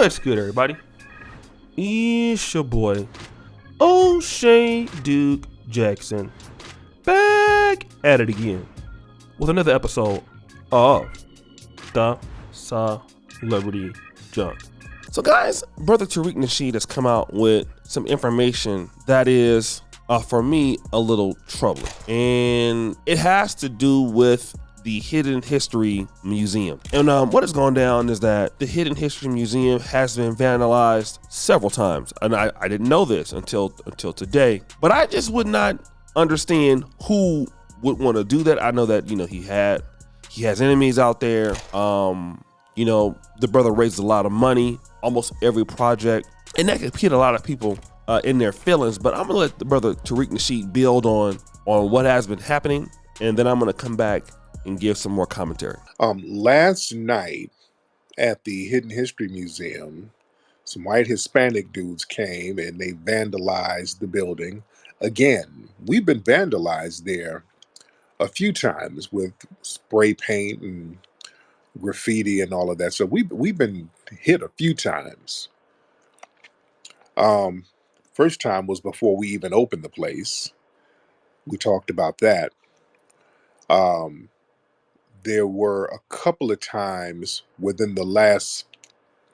What's good, everybody? It's your boy, O'Shea Duke Jackson, back at it again with another episode of the Celebrity Junk. So, guys, Brother Tariq Nasheed has come out with some information that is, for me, a little troubling. And it has to do with the Hidden History Museum. And what has gone down is that the Hidden History Museum has been vandalized several times. And I didn't know this until today. But I just would not understand who would want to do that. I know that, he has enemies out there. The brother raised a lot of money, almost every project, and that could hit a lot of people in their feelings. But I'm gonna let the brother Tariq Nasheed build on what has been happening, and then I'm gonna come back and give some more commentary. Last night at the Hidden History Museum, some white Hispanic dudes came and they vandalized the building. Again, we've been vandalized there a few times with spray paint and graffiti and all of that. So we've been hit a few times. First time was before we even opened the place. We talked about that. There were a couple of times within the last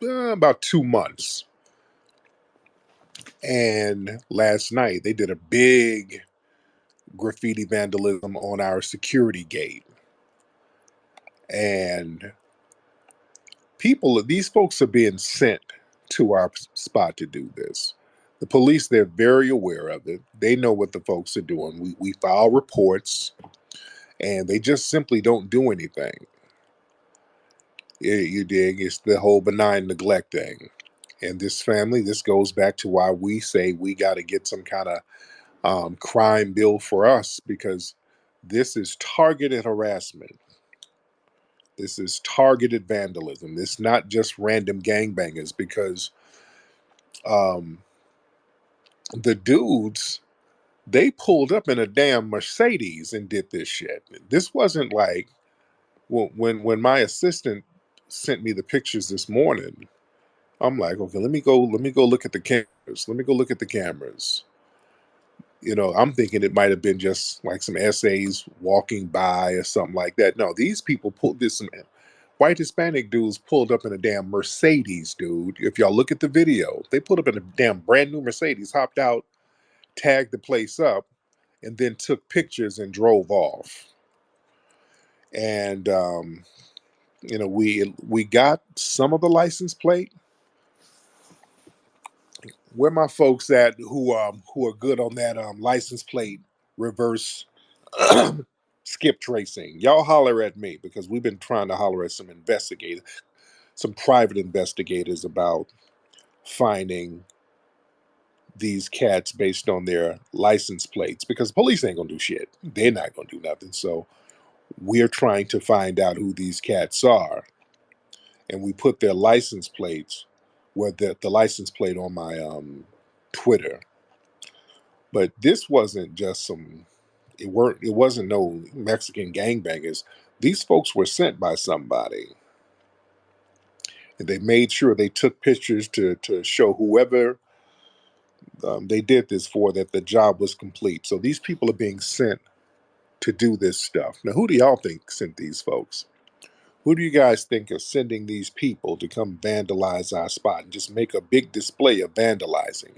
about 2 months. And last night they did a big graffiti vandalism on our security gate. And these folks are being sent to our spot to do this. The police, they're very aware of it. They know what the folks are doing. We file reports and they just simply don't do anything. You dig? It's the whole benign neglect thing. And this family, this goes back to why we say we got to get some kind of crime bill for us, because this is targeted harassment. This is targeted vandalism. It's not just random gangbangers, because um, the dudes, they pulled up in a damn Mercedes and did this shit. This wasn't like when my assistant sent me the pictures this morning. I'm like, okay, let me go look at the cameras. Let me go look at the cameras. I'm thinking it might have been just like some essays walking by or something like that. No, these people some white Hispanic dudes pulled up in a damn Mercedes, dude. If y'all look at the video, they pulled up in a damn brand new Mercedes, hopped out, tagged the place up, and then took pictures and drove off. And we got some of the license plate. Where my folks at who are good on that license plate reverse skip tracing? Y'all holler at me, because we've been trying to holler at some investigators, some private investigators, about finding these cats based on their license plates, because police ain't gonna do shit. They're not gonna do nothing. So we're trying to find out who these cats are, and we put their license plates, the license plate on my Twitter. But this wasn't just it wasn't no Mexican gangbangers. These folks were sent by somebody, and they made sure they took pictures to show whoever they did this for that the job was complete. So these people are being sent to do this stuff. Now, who do y'all think sent these folks? Who do you guys think are sending these people to come vandalize our spot and just make a big display of vandalizing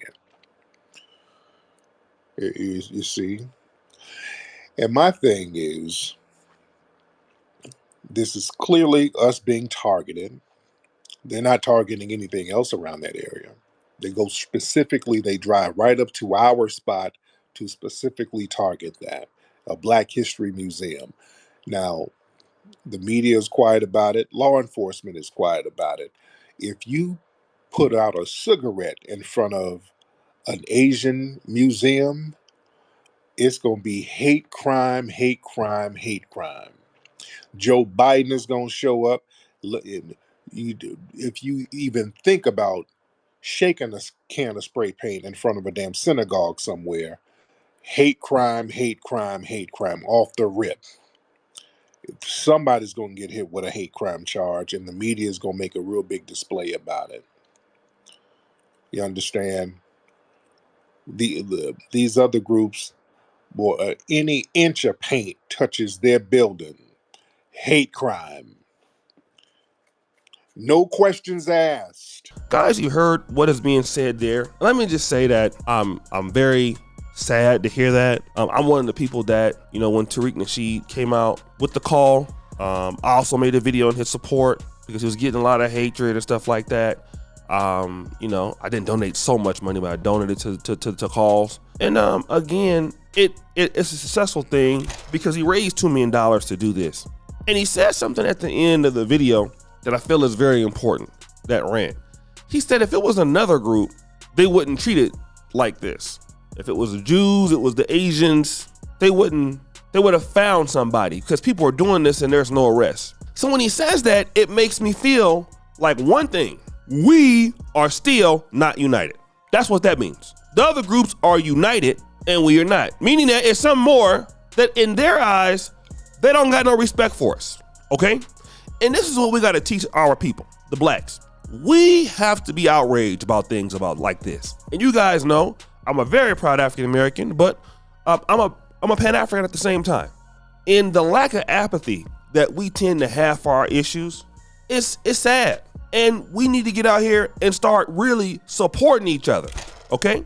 it? You see? And my thing is, this is clearly us being targeted. They're not targeting anything else around that area. They drive right up to our spot to specifically target that, a Black History Museum. Now, the media is quiet about it. Law enforcement is quiet about it. If you put out a cigarette in front of an Asian museum, it's going to be hate crime, hate crime, hate crime. Joe Biden is going to show up. If you even think about shaking a can of spray paint in front of a damn synagogue somewhere, hate crime, hate crime, hate crime, off the rip. Somebody's going to get hit with a hate crime charge, and the media is going to make a real big display about it. You understand? These other groups, boy, any inch of paint touches their building, hate crime. No questions asked. Guys, you heard what is being said there. Let me just say that I'm very sad to hear that. I'm one of the people that, when Tariq Nasheed came out with the call, I also made a video in his support because he was getting a lot of hatred and stuff like that. I didn't donate so much money, but I donated to calls. And again, it's a successful thing because he raised $2 million to do this. And he said something at the end of the video that I feel is very important, that rant. He said if it was another group, they wouldn't treat it like this. If it was the Jews, it was the Asians, they would have found somebody because people are doing this and there's no arrest. So when he says that, it makes me feel like one thing, we are still not united. That's what that means. The other groups are united and we are not. Meaning that it's some more that in their eyes, they don't got no respect for us, okay? And this is what we gotta teach our people, the blacks. We have to be outraged about things like this. And you guys know, I'm a very proud African-American, but I'm a Pan-African at the same time. And the lack of apathy that we tend to have for our issues, it's sad. And we need to get out here and start really supporting each other, okay?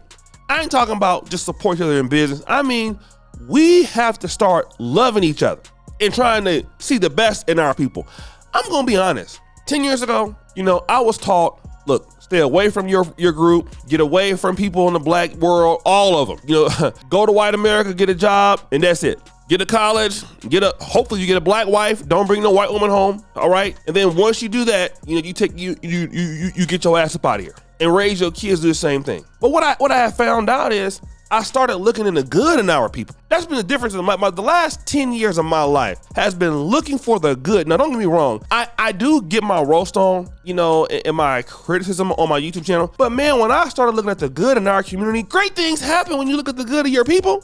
I ain't talking about just support each other in business. I mean, we have to start loving each other and trying to see the best in our people. I'm gonna be honest. 10 years ago, I was taught, look, stay away from your group, get away from people in the black world, all of them. Go to white America, get a job, and that's it. Get to college, hopefully you get a black wife, don't bring no white woman home, all right? And then once you do that, you get your ass up out of here and raise your kids to do the same thing. But what I have found out is I started looking in the good in our people. That's been the difference in the last 10 years of my life has been looking for the good. Now, don't get me wrong. I do get my roast on, and my criticism on my YouTube channel. But man, when I started looking at the good in our community, great things happen when you look at the good of your people.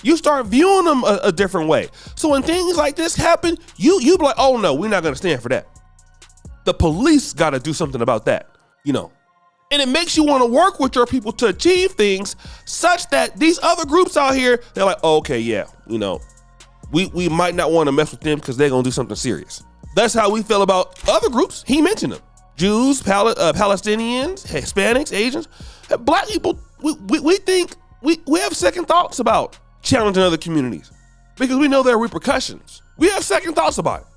You start viewing them a different way. So when things like this happen, you be like, oh no, we're not gonna stand for that. The police gotta do something about that, And it makes you want to work with your people to achieve things such that these other groups out here, they're like, oh, okay, yeah, we might not want to mess with them because they're going to do something serious. That's how we feel about other groups. He mentioned them. Jews, Palestinians, Hispanics, Asians, black people. We think we have second thoughts about challenging other communities because we know there are repercussions. We have second thoughts about it.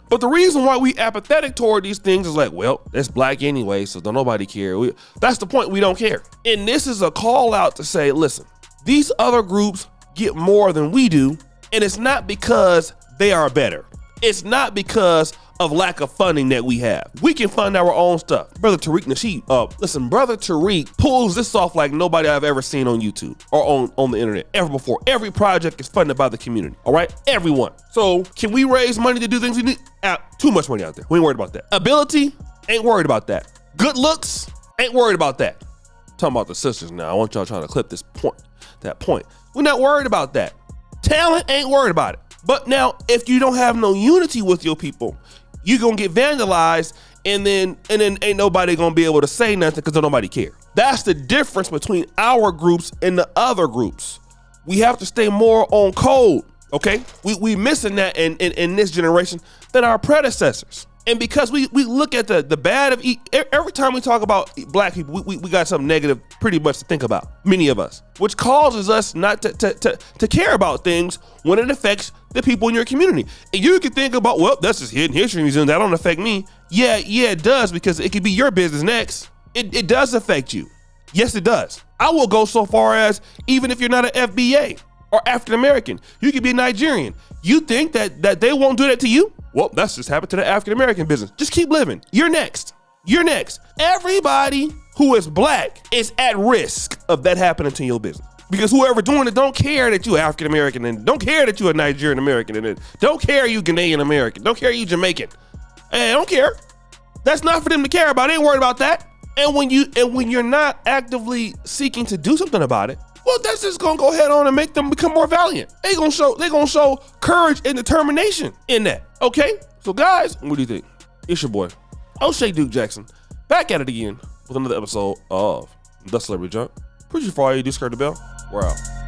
But the reason why we apathetic toward these things is like, well, that's black anyway, so don't nobody care. That's the point, we don't care. And this is a call out to say, listen, these other groups get more than we do, and it's not because they are better. It's not because of lack of funding that we have. We can fund our own stuff. Brother Tariq Nasheed, listen, Brother Tariq pulls this off like nobody I've ever seen on YouTube or on the internet ever before. Every project is funded by the community, all right? Everyone. So can we raise money to do things we need? Too much money out there. We ain't worried about that. Ability, ain't worried about that. Good looks, ain't worried about that. Talking about the sisters now. I want y'all trying to clip that point. We're not worried about that. Talent, ain't worried about it. But now, if you don't have no unity with your people, you're gonna get vandalized, and then ain't nobody gonna be able to say nothing because nobody care. That's the difference between our groups and the other groups. We have to stay more on code, okay? We missing that in this generation than our predecessors. And because we look at the bad of every time we talk about black people, we got something negative pretty much to think about, many of us, which causes us not to care about things when it affects the people in your community. And you can think about, well, that's just hidden history museum, that don't affect me. Yeah, it does, because it could be your business next. It does affect you. Yes, it does. I will go so far as, even if you're not an FBA or African American, you could be Nigerian. You think that they won't do that to you? Well, that's just happened to the African American business. Just keep living. You're next. You're next. Everybody who is black is at risk of that happening to your business. Because whoever doing it don't care that you're African American, and don't care that you're a Nigerian American, and don't care you Ghanaian American, don't care you Jamaican. They don't care. That's not for them to care about. They ain't worried about that. And when you're not actively seeking to do something about it, well, that's just gonna go head on and make them become more valiant. They gonna show courage and determination in that. Okay? So guys, what do you think? It's your boy, O'Shea Duke Jackson, back at it again with another episode of The Celebrity Jump. Appreciate you for all you do, skirt the bell. We're out.